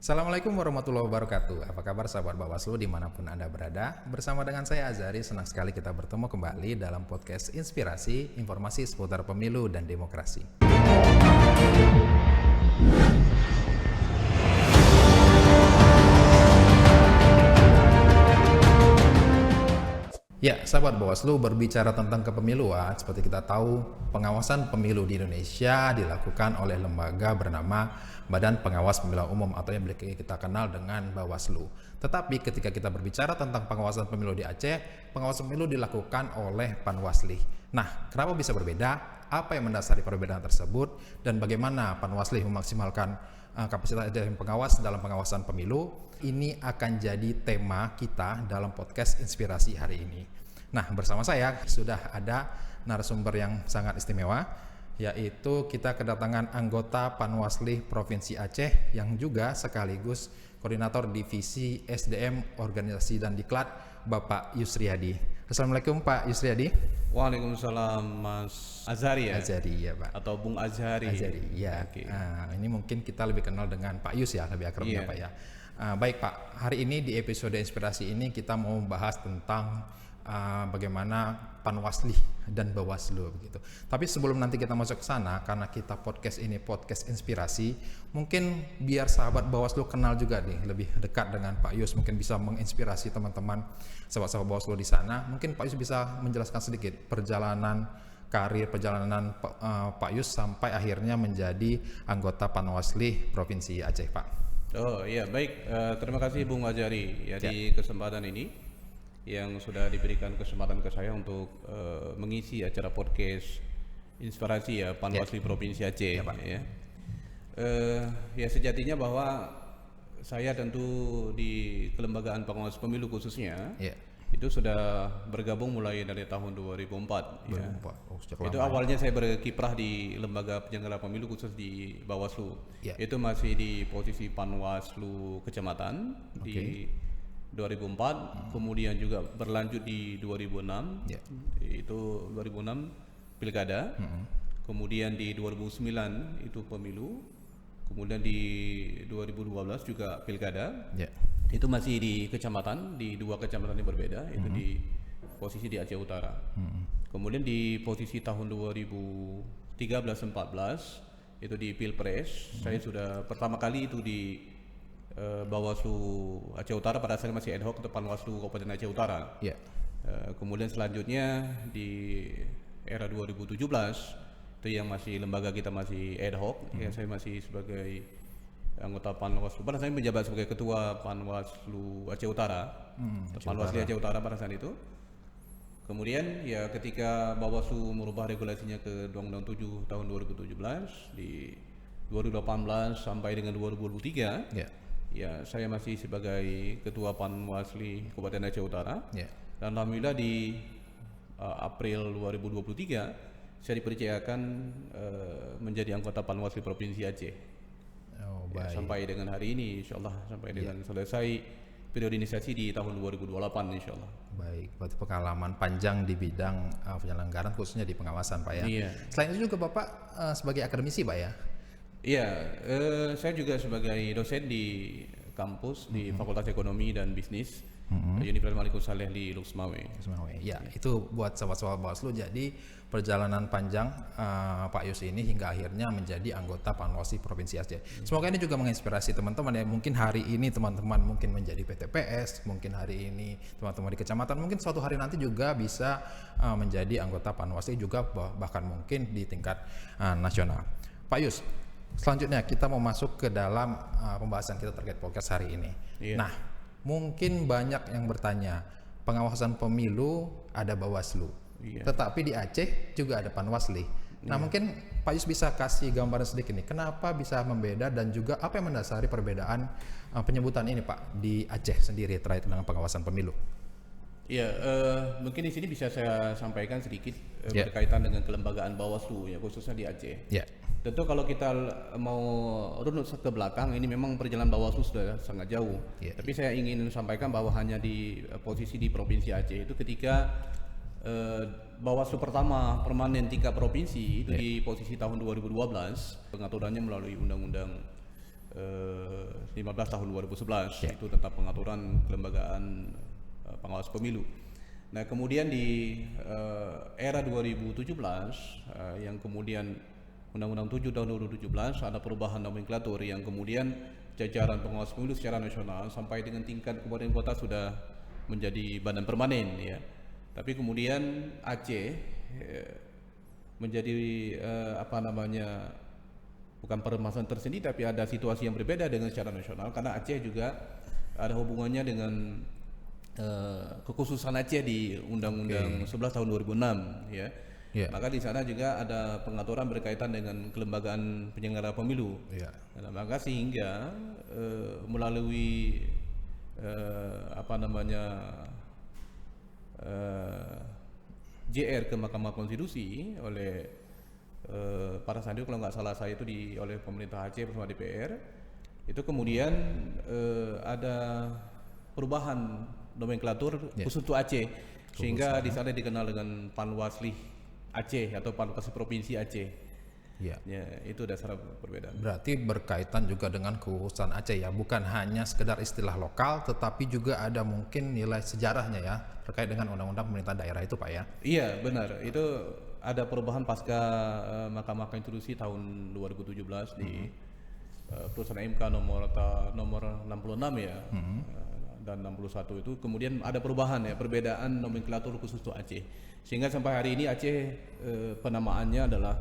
Assalamualaikum warahmatullahi wabarakatuh. Apa kabar sahabat Bawaslu dimanapun Anda berada? Bersama dengan saya Azari, senang sekali kita bertemu kembali dalam podcast Inspirasi, informasi seputar pemilu dan demokrasi. Ya, sahabat Bawaslu, berbicara tentang kepemiluan, seperti kita tahu, pengawasan pemilu di Indonesia dilakukan oleh lembaga bernama Badan Pengawas Pemilihan Umum atau yang kita kenal dengan Bawaslu. Tetapi ketika kita berbicara tentang pengawasan pemilu di Aceh, pengawasan pemilu dilakukan oleh Panwasli. Nah, kenapa bisa berbeda? Apa yang mendasari perbedaan tersebut? Dan bagaimana Panwasli memaksimalkan kapasitas pengawas dalam pengawasan pemilu? Ini akan jadi tema kita dalam podcast Inspirasi hari ini. Nah, bersama saya sudah ada narasumber yang sangat istimewa, yaitu kita kedatangan anggota Panwasli Provinsi Aceh yang juga sekaligus Koordinator Divisi SDM Organisasi dan Diklat, Bapak Yusriyadi. Assalamualaikum Pak Yusriyadi. Waalaikumsalam Mas Azhari ya? Azhari ya Pak. Atau Bung Azhari. Azhari ya. Okay. Ini mungkin kita lebih kenal dengan Pak Yus ya, lebih akrabnya Pak ya. Baik Pak, hari ini di episode Inspirasi ini kita mau membahas tentang bagaimana Panwasli dan Bawaslu begitu. Tapi sebelum nanti kita masuk ke sana, karena kita podcast ini podcast inspirasi, mungkin biar sahabat Bawaslu kenal juga nih lebih dekat dengan Pak Yus, mungkin bisa menginspirasi teman-teman sahabat-sahabat Bawaslu di sana. Mungkin Pak Yus bisa menjelaskan sedikit perjalanan Pak Yus sampai akhirnya menjadi anggota Panwasli Provinsi Aceh, Pak. Oh iya, baik. Terima kasih Bung Azhari di kesempatan ini yang sudah diberikan kesempatan ke saya untuk mengisi acara podcast Inspirasi ya Panwasli Provinsi Aceh. Ya sejatinya bahwa saya tentu di kelembagaan pengawas pemilu khususnya itu sudah bergabung mulai dari tahun 2004. Itu awalnya saya berkiprah di lembaga penyelenggara pemilu khusus di Bawaslu. Itu masih di posisi Panwaslu Kecamatan di 2004, kemudian juga berlanjut di 2006, itu 2006 Pilkada, kemudian di 2009 itu pemilu, kemudian di 2012 juga Pilkada, itu masih di kecamatan, di dua kecamatan yang berbeda, itu di posisi di Aceh Utara. Kemudian di posisi tahun 2013-14 itu di Pilpres, saya sudah pertama kali itu di Bawaslu Aceh Utara, pada saat masih ad hoc untuk Panwaslu Kabupaten Aceh Utara. Kemudian selanjutnya di era 2017 itu yang masih lembaga kita masih ad hoc, ya saya masih sebagai anggota Panwaslu. Pada saya menjabat sebagai ketua Panwaslu Aceh Utara, Panwasli Aceh Utara pada saat itu. Kemudian ya ketika Bawaslu merubah regulasinya ke Undang-Undang 7 tahun 2017 di 2018 sampai dengan 2023, ya saya masih sebagai ketua Panwasli Kabupaten Aceh Utara. Dan alhamdulillah di April 2023 saya dipercayakan menjadi anggota Panwasli Provinsi Aceh. Sampai dengan hari ini insyaallah, sampai dengan selesai periode inisiasi di tahun 2028 insyaallah. Baik, berarti pengalaman panjang di bidang penyelenggaraan khususnya di pengawasan Pak ya. Selain itu juga Bapak sebagai akademisi Pak ya? Iya, saya juga sebagai dosen di kampus di Fakultas Ekonomi dan Bisnis Universitas Malikul Saleh di Luxmawe. Ya, itu buat sahabat-sahabat Bawaslu. Jadi perjalanan panjang Pak Yus ini hingga akhirnya menjadi anggota Panwasli Provinsi Aceh. Semoga ini juga menginspirasi teman-teman ya. Mungkin hari ini teman-teman mungkin menjadi PTPS, mungkin hari ini teman-teman di kecamatan, mungkin suatu hari nanti juga bisa menjadi anggota Panwasli juga, bahkan mungkin di tingkat nasional. Pak Yus, selanjutnya kita mau masuk ke dalam pembahasan kita terkait podcast hari ini. Nah, mungkin banyak yang bertanya, pengawasan pemilu ada Bawaslu, tetapi di Aceh juga ada Panwasli. Nah, mungkin Pak Yus bisa kasih gambaran sedikit nih, kenapa bisa membeda dan juga apa yang mendasari perbedaan penyebutan ini Pak di Aceh sendiri terkait dengan pengawasan pemilu. Iya, mungkin di sini bisa saya sampaikan sedikit berkaitan dengan kelembagaan Bawaslu ya, khususnya di Aceh. Tentu kalau kita mau runut ke belakang, ini memang perjalanan Bawaslu sudah sangat jauh. Tapi saya ingin sampaikan bahwa hanya di posisi di Provinsi Aceh itu ketika Bawaslu pertama permanen tingkat provinsi itu di posisi tahun 2012, pengaturannya melalui Undang-Undang 15 tahun 2011 itu tentang pengaturan kelembagaan pengawas pemilu. Nah, kemudian di era 2017 yang kemudian Undang-Undang 7 tahun 2017 ada perubahan nomenklatur yang kemudian jajaran pengawas pemilu secara nasional sampai dengan tingkat kabupaten kota sudah menjadi badan permanen ya. Tapi kemudian Aceh menjadi bukan permasalahan tersendiri, tapi ada situasi yang berbeda dengan secara nasional karena Aceh juga ada hubungannya dengan kekhususan Aceh di Undang-Undang 11 tahun 2006 ya. Maka di sana juga ada pengaturan berkaitan dengan kelembagaan penyelenggara pemilu. Nah, maka sehingga melalui JR ke Mahkamah Konstitusi oleh para sandiwara, kalau nggak salah saya itu oleh pemerintah Aceh bersama DPR, itu kemudian ada perubahan nomenklatur khusus untuk Aceh, sehingga di sana dikenal dengan Panwaslih Aceh atau Panwaslih Provinsi Aceh. Ya, itu dasar perbedaan. Berarti berkaitan juga dengan kekhususan Aceh ya, bukan hanya sekedar istilah lokal, tetapi juga ada mungkin nilai sejarahnya ya terkait dengan undang-undang pemerintahan daerah itu, Pak ya. Iya, benar. Itu ada perubahan pasca Mahkamah Konstitusi tahun 2017 di putusan MK nomor 66 ya. Dan 61 itu kemudian ada perubahan ya, perbedaan nomenklatur khusus untuk Aceh. Sehingga sampai hari ini Aceh penamaannya adalah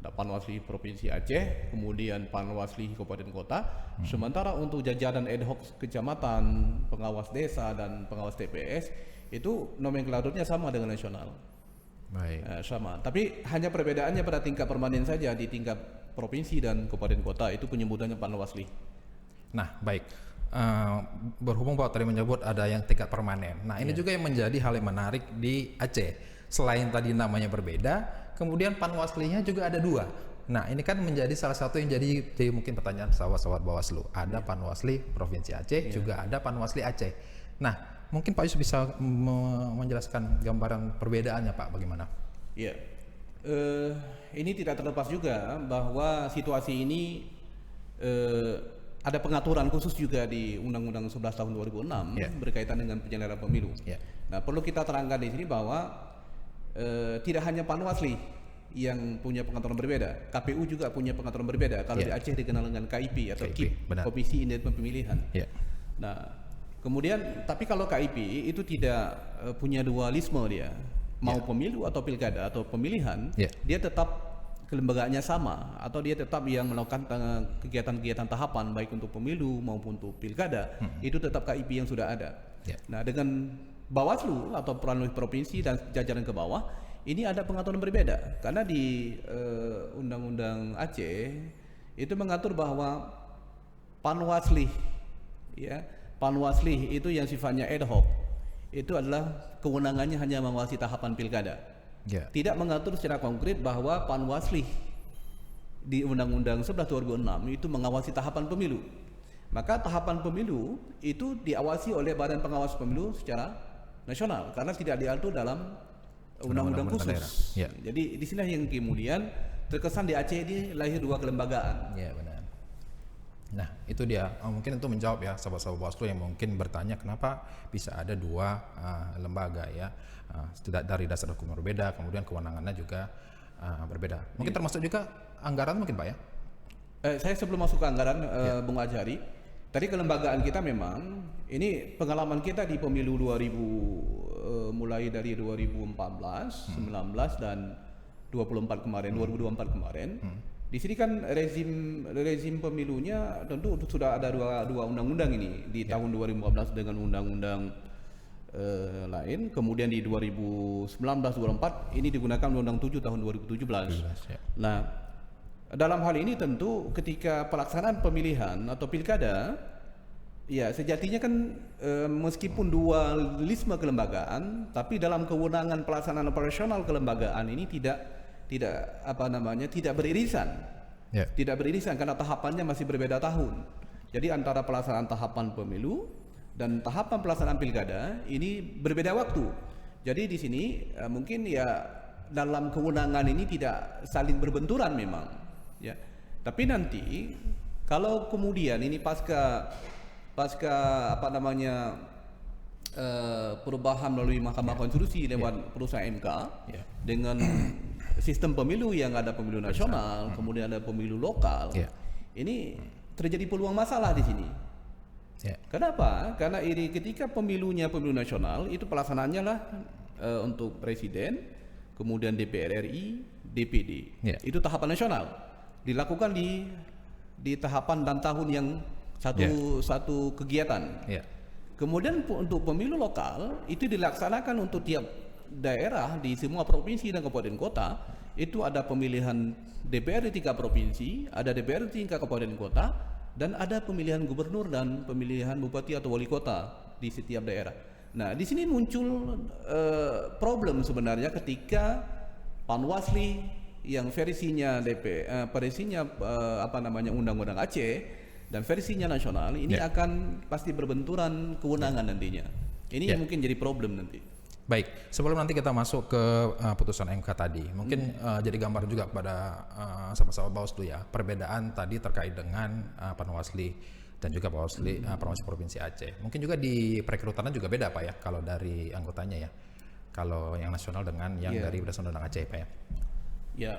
Panwaslih Provinsi Aceh, kemudian Panwaslih Kabupaten Kota. Sementara untuk jajaran ad hoc kecamatan, pengawas desa dan pengawas TPS itu nomenklaturnya sama dengan nasional. Baik. Sama. Tapi hanya perbedaannya pada tingkat permanen saja, di tingkat provinsi dan kabupaten kota itu penyebutannya Panwaslih. Nah, baik. Berhubung Pak tadi menyebut ada yang tingkat permanen. Nah, ini juga yang menjadi hal yang menarik di Aceh. Selain tadi namanya berbeda, kemudian Panwaslihnya juga ada dua. Nah, ini kan menjadi salah satu yang jadi mungkin pertanyaan sahabat-sahabat Bawaslu. Ada Panwaslih Provinsi Aceh, juga ada Panwaslih Aceh. Nah, mungkin Pak Yusuf bisa menjelaskan gambaran perbedaannya, Pak, bagaimana? Iya. Ini tidak terlepas juga bahwa situasi ini ada pengaturan khusus juga di Undang-Undang 11 tahun 2006 berkaitan dengan penyelenggaraan pemilu. Nah, perlu kita terangkan di sini bahwa tidak hanya Panwaslih yang punya pengaturan berbeda, KPU juga punya pengaturan berbeda. Kalau di Aceh dikenal dengan KIP atau KIP, Komisi Independen Pemilihan. Nah, kemudian tapi kalau KIP itu tidak punya dualisme dia, mau pemilu atau pilkada atau pemilihan, dia tetap kelembagaannya sama, atau dia tetap yang melakukan kegiatan-kegiatan tahapan baik untuk pemilu maupun untuk pilkada, itu tetap KIP yang sudah ada. Nah, dengan Bawaslu atau Panwaslih Provinsi dan jajaran ke bawah, ini ada pengaturan berbeda karena di Undang-Undang Aceh itu mengatur bahwa Panwaslih Panwaslih itu yang sifatnya ad hoc, itu adalah kewenangannya hanya mengawasi tahapan pilkada. Tidak mengatur secara konkret bahwa Panwaslih di Undang-Undang 11 2006 itu mengawasi tahapan pemilu. Maka tahapan pemilu itu diawasi oleh Badan Pengawas Pemilu secara nasional karena tidak diatur dalam undang-undang khusus. Jadi di sini yang kemudian terkesan di Aceh ini lahir dua kelembagaan. Benar. Nah, itu dia. Mungkin itu menjawab ya sahabat-sahabat Bawaslu yang mungkin bertanya kenapa bisa ada dua lembaga ya. Tidak dari dasar hukum berbeda, kemudian kewenangannya juga berbeda. Mungkin termasuk juga anggaran mungkin, Pak ya? Saya sebelum masuk ke anggaran, Bung Ajari, tadi kelembagaan kita memang ini pengalaman kita di pemilu 2000 mulai dari 2014, 19 dan 24 kemarin, 2024 kemarin. Di sini kan rezim pemilunya tentu sudah ada dua undang-undang ini di tahun 2014 dengan undang-undang lain, kemudian di 2019-24 ini digunakan Undang-Undang 7 tahun 2017. Nah, dalam hal ini tentu ketika pelaksanaan pemilihan atau pilkada, ya sejatinya kan meskipun dualisme kelembagaan, tapi dalam kewenangan pelaksanaan operasional kelembagaan ini tidak beririsan. Tidak beririsan karena tahapannya masih berbeda tahun. Jadi antara pelaksanaan tahapan pemilu dan tahapan pelaksanaan pilkada ini berbeda waktu. Jadi di sini mungkin ya dalam kewenangan ini tidak saling berbenturan memang. Tapi nanti Kalau kemudian ini pasca apa namanya perubahan melalui Mahkamah Konstitusi lewat putusan MK dengan sistem pemilu yang ada pemilu nasional, kemudian ada pemilu lokal, ini terjadi peluang masalah di sini. Kenapa? Karena ini ketika pemilunya pemilu nasional itu pelaksanaannya lah untuk presiden, kemudian DPR RI, DPD, itu tahapan nasional dilakukan di tahapan dan tahun yang satu kegiatan. Kemudian untuk pemilu lokal itu dilaksanakan untuk tiap daerah di semua provinsi dan kabupaten kota. Itu ada pemilihan DPR di tingkat provinsi, ada DPR di tingkat kabupaten kota, dan ada pemilihan gubernur dan pemilihan bupati atau wali kota di setiap daerah. Nah, di sini muncul problem sebenarnya ketika Panwasli yang versinya Undang-Undang Aceh dan versinya nasional ini akan pasti berbenturan kewenangan nantinya. Ini yang mungkin jadi problem nanti. Baik, sebelum nanti kita masuk ke putusan MK tadi, mungkin jadi gambar juga kepada sama-sama Bawaslu ya, perbedaan tadi terkait dengan Panwasli dan juga Panwasli Provinsi Aceh. Mungkin juga di perekrutannya juga beda Pak ya, kalau dari anggotanya ya, kalau yang nasional dengan yang dari berdasarkan Undang Aceh Pak ya. Ya,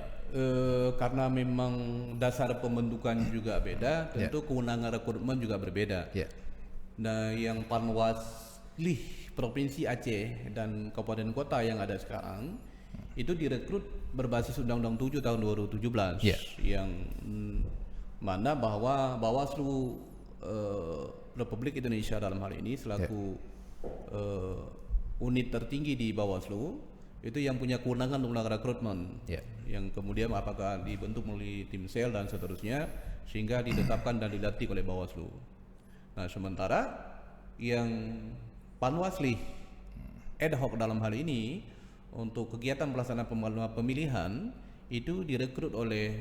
karena memang dasar pembentukan juga beda, tentu kewenangan rekrutmen juga berbeda. Nah, yang Panwasli Provinsi Aceh dan kabupaten kota yang ada sekarang itu direkrut berbasis Undang-Undang 7 tahun 2017 yang mana bahwa Bawaslu Republik Indonesia dalam hal ini selaku unit tertinggi di Bawaslu itu yang punya kewenangan untuk melakukan rekrutmen, yang kemudian apakah dibentuk melalui tim sel dan seterusnya sehingga ditetapkan dan dilatih oleh Bawaslu. Nah, sementara yang Panwasli ad hoc dalam hal ini untuk kegiatan pelaksanaan pemilihan itu direkrut oleh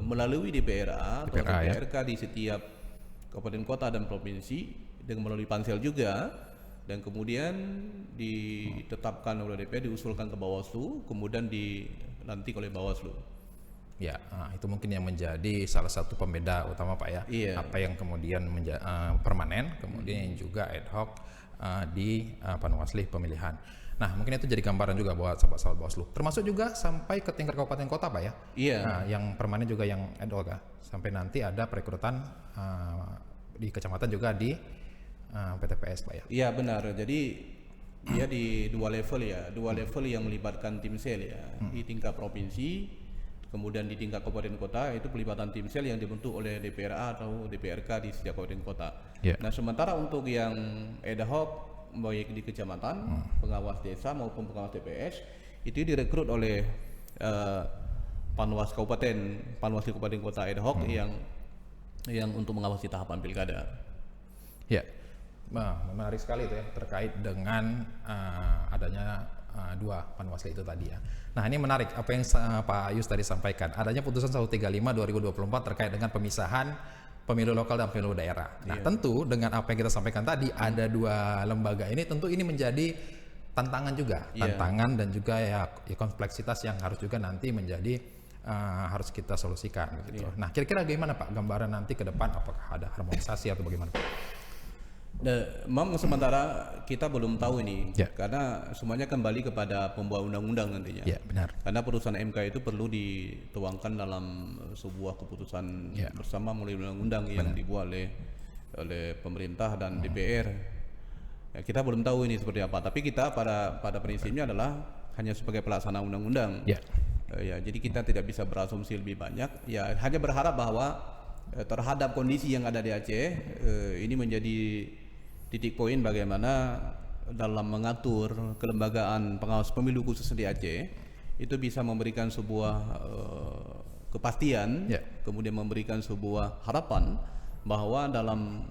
melalui DPRA atau DPRK di setiap kabupaten kota dan provinsi dengan melalui pansel juga, dan kemudian ditetapkan oleh DPR, diusulkan ke Bawaslu, kemudian dilantik oleh Bawaslu. Ya, itu mungkin yang menjadi salah satu pembeda utama Pak ya. Apa yang kemudian permanen, kemudian yang juga ad hoc di Panwasli pemilihan. Nah, mungkin itu jadi gambaran juga buat sahabat-sahabat Bawaslu. Termasuk juga sampai ke tingkat kabupaten kota Pak ya. Nah, yang permanen juga yang ad hoc ya. Sampai nanti ada perekrutan di kecamatan juga di PTPS Pak ya. Iya benar. Jadi dia di dua level yang melibatkan tim sel ya. Di tingkat provinsi, kemudian di tingkat kabupaten kota itu pelibatan tim sel yang dibentuk oleh DPRA atau DPRK di setiap kabupaten kota. Nah, sementara untuk yang ad hoc baik di kecamatan, pengawas desa maupun pengawas TPS itu direkrut oleh Panwasli kabupaten kota ad hoc yang untuk mengawasi tahapan pilkada. Nah, menarik sekali itu ya terkait dengan adanya dua Panwasli itu tadi ya. Nah, ini menarik apa yang Pak Ayus tadi sampaikan, adanya putusan 135 2024 terkait dengan pemisahan pemilu lokal dan pemilu daerah. Nah, tentu dengan apa yang kita sampaikan tadi, ada dua lembaga ini, tentu ini menjadi tantangan juga, tantangan dan juga ya kompleksitas yang harus juga nanti menjadi harus kita solusikan gitu. Nah, kira-kira bagaimana Pak gambaran nanti ke depan, apakah ada harmonisasi atau bagaimana Pak? Memang sementara kita belum tahu ini, karena semuanya kembali kepada pembuat undang-undang nantinya. Benar. Karena putusan MK itu perlu dituangkan dalam sebuah keputusan bersama melalui undang-undang yang dibuat oleh pemerintah dan DPR. Kita belum tahu ini seperti apa, tapi kita pada prinsipnya adalah hanya sebagai pelaksana undang-undang. Jadi kita tidak bisa berasumsi lebih banyak. Ya, hanya berharap bahwa terhadap kondisi yang ada di Aceh ini menjadi titik poin bagaimana dalam mengatur kelembagaan pengawas pemilu khusus di Aceh itu bisa memberikan sebuah kepastian, kemudian memberikan sebuah harapan bahwa dalam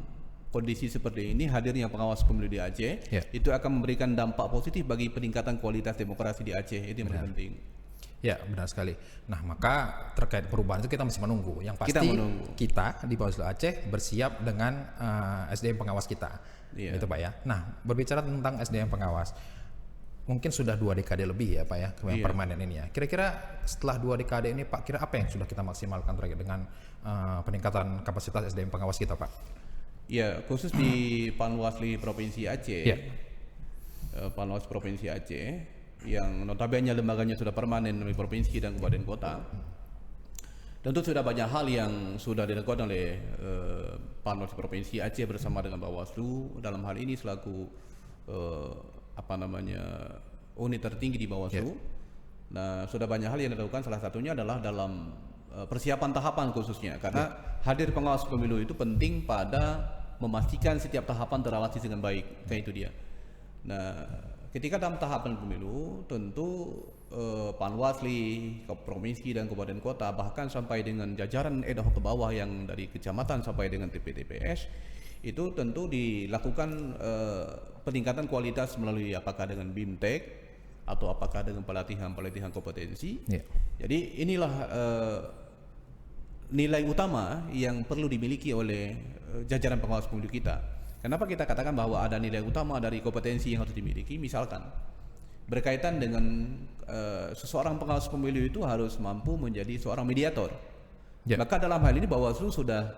kondisi seperti ini hadirnya pengawas pemilu di Aceh itu akan memberikan dampak positif bagi peningkatan kualitas demokrasi di Aceh. Itu yang paling penting. Ya, benar sekali. Nah, maka terkait perubahan itu kita masih menunggu. Yang pasti kita di Bawaslu Aceh bersiap dengan SDM pengawas kita. Itu Pak ya. Nah, berbicara tentang SDM pengawas, mungkin sudah 2 dekade lebih ya Pak ya, yang permanen ini ya. Kira-kira setelah 2 dekade ini Pak, kira apa yang sudah kita maksimalkan terkait dengan peningkatan kapasitas SDM pengawas kita Pak? Ya, khusus di Panwasli Provinsi Aceh, Panwas Provinsi Aceh, yang notabene lembaganya sudah permanen di provinsi dan kabupaten kota. Tentu sudah banyak hal yang sudah dilakukan oleh Panwas Provinsi Aceh bersama dengan Bawaslu dalam hal ini selaku unit tertinggi di Bawaslu. Nah, sudah banyak hal yang dilakukan, salah satunya adalah dalam persiapan tahapan khususnya, karena hadir pengawas pemilu itu penting pada memastikan setiap tahapan terawasi dengan baik, kayak itu dia. Nah, ketika dalam tahapan pemilu, tentu Panwasli, provinsi dan kabupaten kota, bahkan sampai dengan jajaran ad hoc ke bawah yang dari kecamatan sampai dengan TP-TPS, itu tentu dilakukan peningkatan kualitas melalui apakah dengan BIMTEK atau apakah dengan pelatihan kompetensi. Jadi inilah nilai utama yang perlu dimiliki oleh jajaran pengawas pemilu kita. Kenapa kita katakan bahwa ada nilai utama dari kompetensi yang harus dimiliki? Misalkan berkaitan dengan seseorang pengawas pemilu itu harus mampu menjadi seorang mediator. Maka dalam hal ini Bawaslu sudah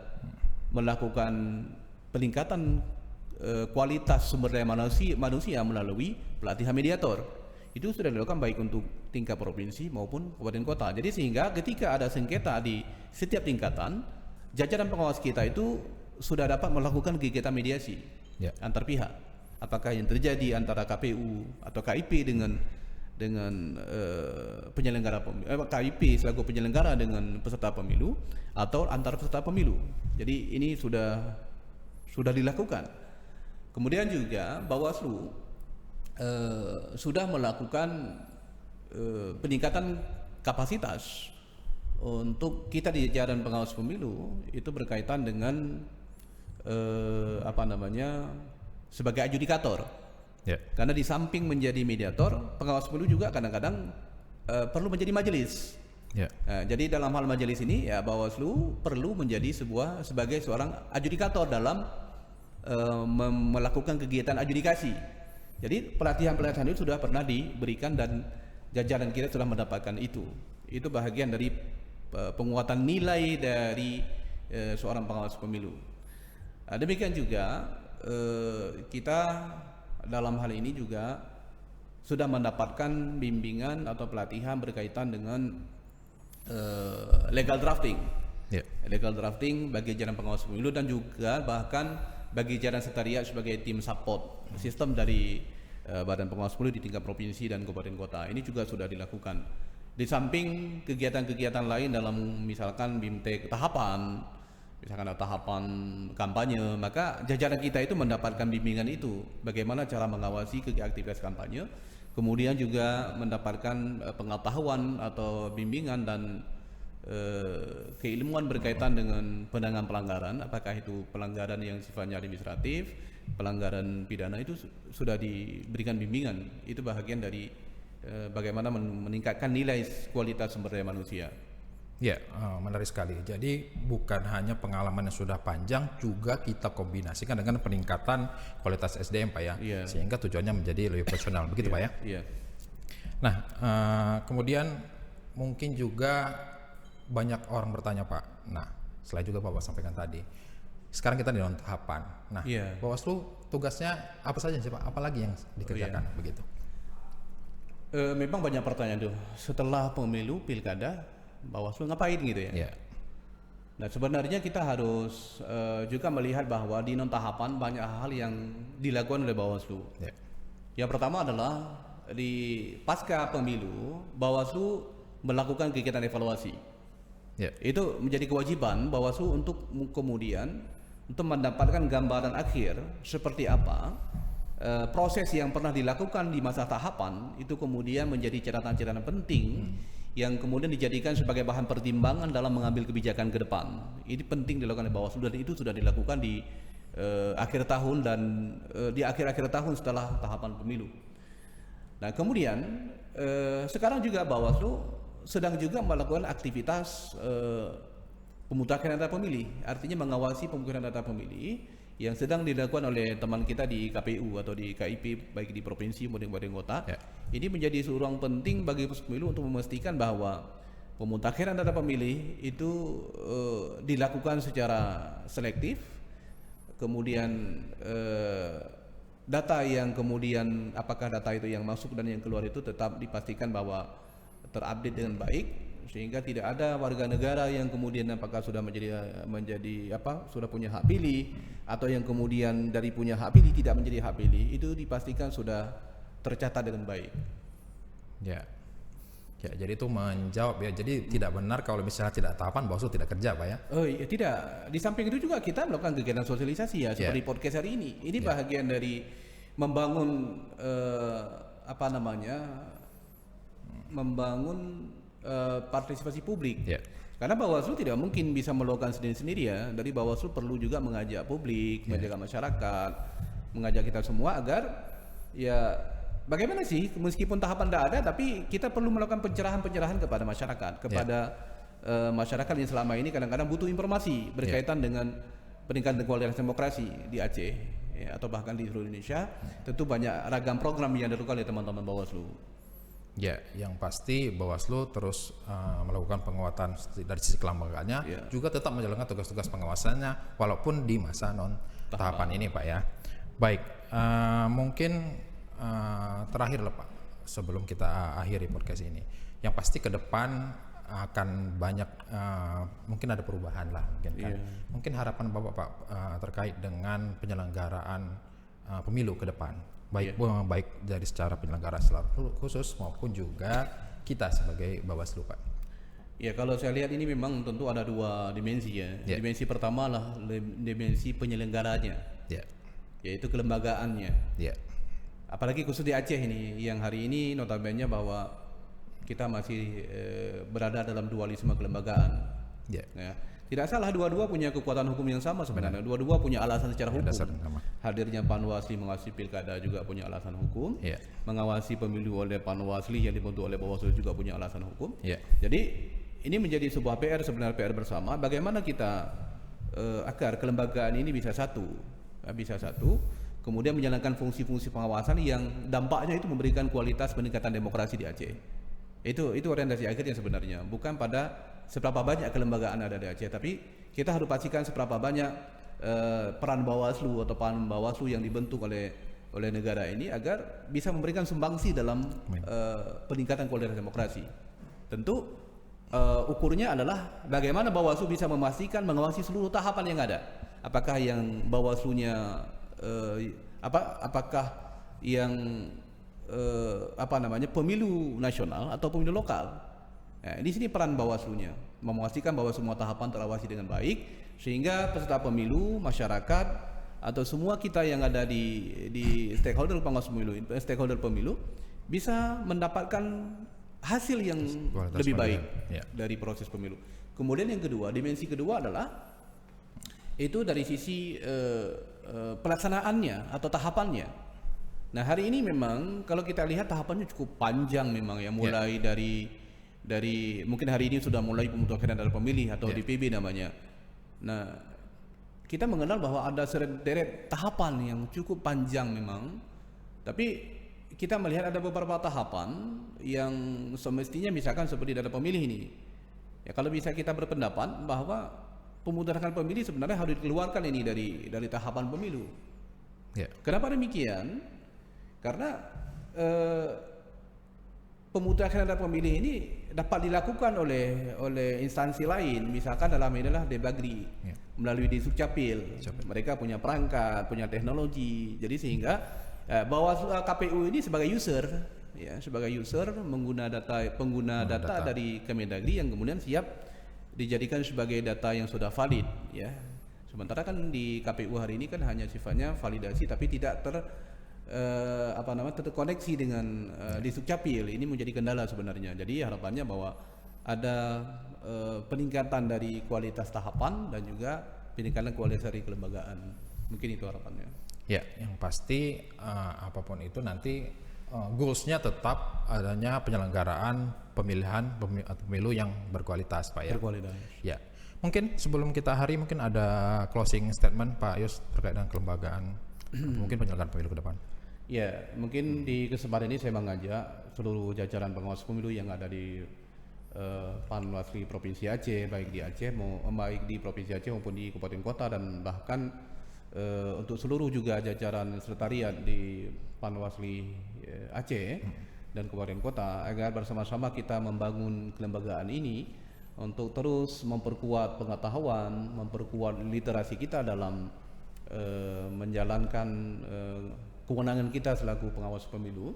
melakukan peningkatan kualitas sumber daya manusia melalui pelatihan mediator. Itu sudah dilakukan baik untuk tingkat provinsi maupun kabupaten kota. Jadi sehingga ketika ada sengketa di setiap tingkatan, jajaran pengawas kita itu sudah dapat melakukan kegiatan mediasi antar pihak. Apakah yang terjadi antara KPU atau KIP dengan penyelenggara pemilu, KIP selaku penyelenggara dengan peserta pemilu atau antar peserta pemilu. Jadi ini sudah dilakukan. Kemudian juga Bawaslu sudah melakukan peningkatan kapasitas untuk kita di jajaran pengawas pemilu itu berkaitan dengan sebagai adjudikator. Karena di samping menjadi mediator, pengawas pemilu juga kadang-kadang perlu menjadi majelis. Jadi dalam hal majelis ini ya Bawaslu perlu menjadi sebagai seorang adjudikator dalam melakukan kegiatan adjudikasi. Jadi pelatihan-pelatihan itu sudah pernah diberikan dan jajaran kita sudah mendapatkan itu. Itu bahagian dari penguatan nilai dari seorang pengawas pemilu. Demikian juga kita dalam hal ini juga sudah mendapatkan bimbingan atau pelatihan berkaitan dengan legal drafting. Legal drafting bagi jajaran pengawas pemilu dan juga bahkan bagi jajaran sekretariat sebagai tim support sistem dari badan pengawas pemilu di tingkat provinsi dan kabupaten kota. Ini juga sudah dilakukan. Di samping kegiatan-kegiatan lain dalam misalkan BIMTEK tahapan, misalkan ada tahapan kampanye, maka jajaran kita itu mendapatkan bimbingan itu, bagaimana cara mengawasi aktivitas kampanye, kemudian juga mendapatkan pengetahuan atau bimbingan dan keilmuan berkaitan dengan penanganan pelanggaran, apakah itu pelanggaran yang sifatnya administratif, pelanggaran pidana, itu sudah diberikan bimbingan. Itu bahagian dari bagaimana meningkatkan nilai kualitas sumber daya manusia. Menarik sekali. Jadi bukan hanya pengalaman yang sudah panjang, juga kita kombinasikan dengan peningkatan kualitas SDM Pak ya, sehingga tujuannya menjadi lebih profesional. Begitu Pak ya? Nah, kemudian mungkin juga banyak orang bertanya Pak. Nah, selain juga Bapak sampaikan tadi, sekarang kita di dalam tahapan. Nah, Bawaslu tugasnya apa saja sih Pak? Apalagi yang dikerjakan begitu? Memang banyak pertanyaan tuh. Setelah pemilu pilkada, Bawaslu ngapain gitu ya? Nah, sebenarnya kita harus juga melihat bahwa di non tahapan banyak hal yang dilakukan oleh Bawaslu. Yang pertama adalah di pasca pemilu, Bawaslu melakukan kegiatan evaluasi. Itu menjadi kewajiban Bawaslu untuk kemudian untuk mendapatkan gambaran akhir seperti apa proses yang pernah dilakukan di masa tahapan itu kemudian menjadi catatan-catatan penting yang kemudian dijadikan sebagai bahan pertimbangan dalam mengambil kebijakan ke depan. Ini penting dilakukan oleh Bawaslu dan itu sudah dilakukan di akhir tahun dan di akhir-akhir tahun setelah tahapan pemilu. Nah, kemudian sekarang juga Bawaslu sedang juga melakukan aktivitas pemutakhiran data pemilih, artinya mengawasi pemutakhiran data pemilih yang sedang dilakukan oleh teman kita di KPU atau di KIP baik di provinsi maupun di kota. Ini menjadi ruang penting bagi pemilu untuk memastikan bahwa pemutakhiran data pemilih itu dilakukan secara selektif, kemudian data yang kemudian apakah data itu yang masuk dan yang keluar itu tetap dipastikan bahwa terupdate dengan baik, sehingga tidak ada warga negara yang kemudian apakah sudah sudah punya hak pilih atau yang kemudian dari punya hak pilih tidak menjadi hak pilih, itu dipastikan sudah tercatat dengan baik. Ya, jadi itu menjawab ya. Jadi tidak benar kalau misalnya tidak tahapan Bawaslu tidak kerja, Pak ya? Oh iya, tidak. Di samping itu juga kita melakukan kegiatan sosialisasi ya, seperti podcast hari ini. Ini bahagian dari membangun partisipasi publik. Karena Bawaslu tidak mungkin bisa melakukan sendiri-sendiri ya. Dari Bawaslu perlu juga mengajak publik, mengajak masyarakat, mengajak kita semua agar ya bagaimana sih meskipun tahapan tidak ada, tapi kita perlu melakukan pencerahan-pencerahan kepada masyarakat, masyarakat yang selama ini kadang-kadang butuh informasi berkaitan dengan peningkatan kualitas demokrasi di Aceh atau bahkan di seluruh Indonesia. Tentu banyak ragam program yang dilakukan oleh teman-teman Bawaslu. Ya, yang pasti Bawaslu terus melakukan penguatan dari sisi kelembagaannya, juga tetap menjalankan tugas-tugas pengawasannya walaupun di masa non tahapan ini, Pak ya. Baik, mungkin terakhir lah Pak, sebelum kita akhiri podcast ini, yang pasti ke depan akan banyak mungkin ada perubahan lah, mungkin harapan Bapak Pak terkait dengan penyelenggaraan pemilu ke depan. Baik dari secara penyelenggara secara khusus maupun juga kita sebagai Bawaslu, Pak. Ya, kalau saya lihat ini memang tentu ada dua dimensi ya. Dimensi pertama lah dimensi penyelenggaranya, yaitu kelembagaannya. Apalagi khusus di Aceh ini, yang hari ini notabene bahwa kita masih berada dalam dualisme kelembagaan. Tidak salah, dua-dua punya kekuatan hukum yang sama sebenarnya. Dua-dua punya alasan secara hukum. Hadirnya Panwasli mengawasi pilkada juga punya alasan hukum. Mengawasi pemilu oleh Panwasli yang dibentuk oleh Bawaslu juga punya alasan hukum. Jadi ini menjadi sebuah PR, sebenarnya PR bersama. Bagaimana kita agar kelembagaan ini bisa satu, kemudian menjalankan fungsi-fungsi pengawasan yang dampaknya itu memberikan kualitas peningkatan demokrasi di Aceh. Itu orientasi akhirnya sebenarnya, bukan pada seberapa banyak kelembagaan ada di Aceh, tapi kita harus pastikan seberapa banyak peran Bawaslu atau peran Bawaslu yang dibentuk oleh negara ini agar bisa memberikan sumbangsi dalam peningkatan kualitas demokrasi. Tentu ukurnya adalah bagaimana Bawaslu bisa memastikan mengawasi seluruh tahapan yang ada. Apakah yang Bawaslunya apakah yang pemilu nasional atau pemilu lokal. Di sini peran Bawaslunya memastikan bahwa semua tahapan terawasi dengan baik, sehingga peserta pemilu, masyarakat atau semua kita yang ada di stakeholder pengawas pemilu, stakeholder pemilu bisa mendapatkan hasil yang lebih baik dari proses pemilu. Kemudian yang kedua, dimensi kedua adalah itu dari sisi pelaksanaannya atau tahapannya. Nah, hari ini memang kalau kita lihat tahapannya cukup panjang memang ya, mulai dari mungkin hari ini sudah mulai pemutakhiran data pemilih atau DPB namanya. Nah, kita mengenal bahwa ada sederet tahapan yang cukup panjang memang, tapi kita melihat ada beberapa tahapan yang semestinya misalkan seperti data pemilih ini. Ya, kalau bisa kita berpendapat bahwa pemutakhiran pemilih sebenarnya harus dikeluarkan ini dari tahapan pemilu. Kenapa demikian? Karena pemutakhiran data pemilih ini dapat dilakukan oleh instansi lain, misalkan dalam inilah Debagri melalui di Sukcapil. Mereka punya perangkat, punya teknologi, jadi sehingga Bawaslu KPU ini sebagai user pengguna data dari Kemendagri yang kemudian siap dijadikan sebagai data yang sudah valid ya. Sementara kan di KPU hari ini kan hanya sifatnya validasi tapi tidak terkoneksi dengan di Sukcapil. Ini menjadi kendala sebenarnya. Jadi harapannya bahwa ada peningkatan dari kualitas tahapan dan juga peningkatan kualitas dari kelembagaan. Mungkin itu harapannya. Ya, yang pasti apapun itu nanti goalsnya tetap adanya penyelenggaraan pemilihan pemilu yang berkualitas, Pak ya. Berkualitas. Ya. Mungkin sebelum kita hari mungkin ada closing statement Pak Yus terkait dengan kelembagaan mungkin penyelenggaraan pemilu ke depan. Ya, mungkin di kesempatan ini saya mengajak seluruh jajaran pengawas pemilu yang ada di Panwasli Provinsi Aceh, baik di Aceh, baik di Provinsi Aceh maupun di kabupaten kota, dan bahkan untuk seluruh juga jajaran sekretariat di Panwasli Aceh dan kabupaten kota, agar bersama-sama kita membangun kelembagaan ini untuk terus memperkuat pengetahuan, memperkuat literasi kita dalam menjalankan kewenangan kita selaku pengawas pemilu,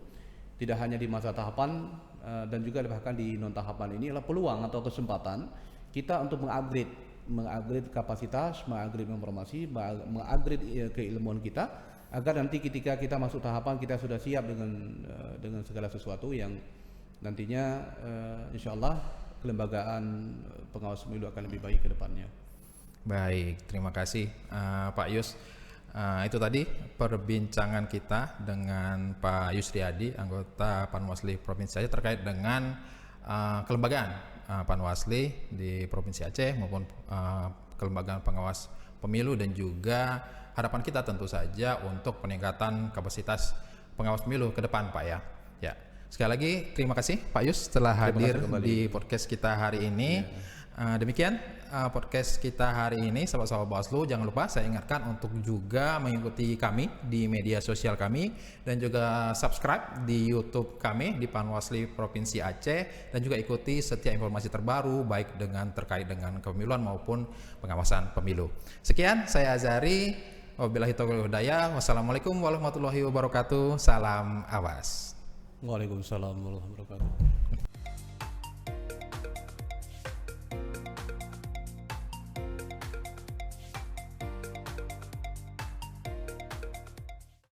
tidak hanya di masa tahapan dan juga bahkan di non tahapan. Ini adalah peluang atau kesempatan kita untuk mengupgrade kapasitas, mengupgrade informasi, mengupgrade keilmuan kita, agar nanti ketika kita masuk tahapan kita sudah siap dengan segala sesuatu yang nantinya insya Allah kelembagaan pengawas pemilu akan lebih baik ke depannya. Baik, terima kasih Pak Yus. Itu tadi perbincangan kita dengan Pak Yusriadi, anggota Panwasli Provinsi Aceh, terkait dengan kelembagaan Panwasli di Provinsi Aceh maupun kelembagaan pengawas pemilu, dan juga harapan kita tentu saja untuk peningkatan kapasitas pengawas pemilu ke depan Pak ya. Ya, sekali lagi terima kasih Pak Yus telah hadir di podcast kita hari ini. Demikian podcast kita hari ini, sahabat-sahabat Bawaslu. Jangan lupa saya ingatkan untuk juga mengikuti kami di media sosial kami, dan juga subscribe di YouTube kami di Panwasli Provinsi Aceh, dan juga ikuti setiap informasi terbaru baik terkait dengan kepemiluan maupun pengawasan pemilu. Sekian, saya Azari. Wabillahi taufiq wal hidayah. Wassalamualaikum warahmatullahi wabarakatuh. Salam awas. Waalaikumsalam warahmatullahi wabarakatuh.